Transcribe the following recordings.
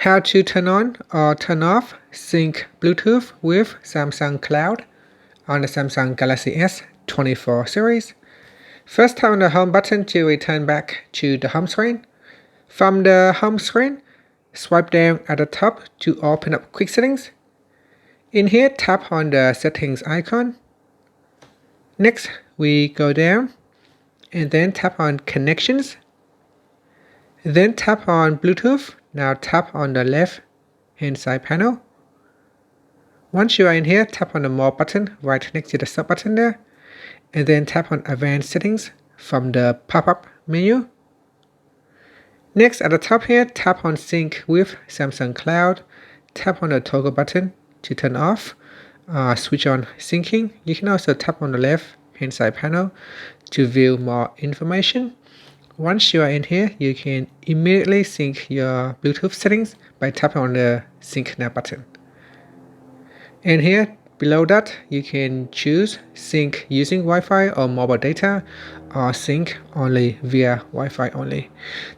How to turn on or turn off sync Bluetooth with Samsung Cloud on the Samsung Galaxy S24 series. First, tap on the home button to return back to the home screen. From the home screen, swipe down at the top to open up quick settings. In here, tap on the settings icon. Next, we go down and then tap on connections. Then tap on Bluetooth. Now tap on the left hand side panel. Once you are in here, tap on the More button right next to the Sub button there. And then tap on Advanced Settings from the pop-up menu. Next, at the top here, tap on Sync with Samsung Cloud. Tap on the toggle button to turn off. Switch on syncing. You can also tap on the left hand side panel to view more information. Once you are in here, you can immediately sync your Bluetooth settings by tapping on the Sync Now button. And here below that, you can choose sync using Wi-Fi or mobile data, or sync only via Wi-Fi only.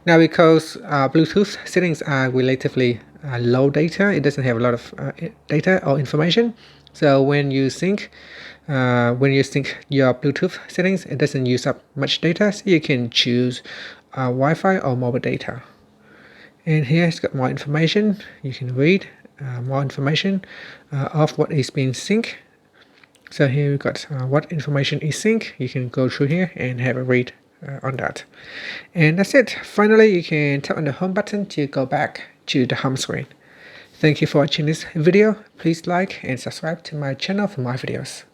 Now, because Bluetooth settings are relatively low data, it doesn't have a lot of data or information. So when you sync your Bluetooth settings, it doesn't use up much data, so you can choose Wi-Fi or mobile data. And here it's got more information. You can read more information of what is being synced. So here we've got what information is synced. You can go through here and have a read on that. And that's it. Finally, you can tap on the home button to go back to the home screen. Thank you for watching this video. Please like and subscribe to my channel for more videos.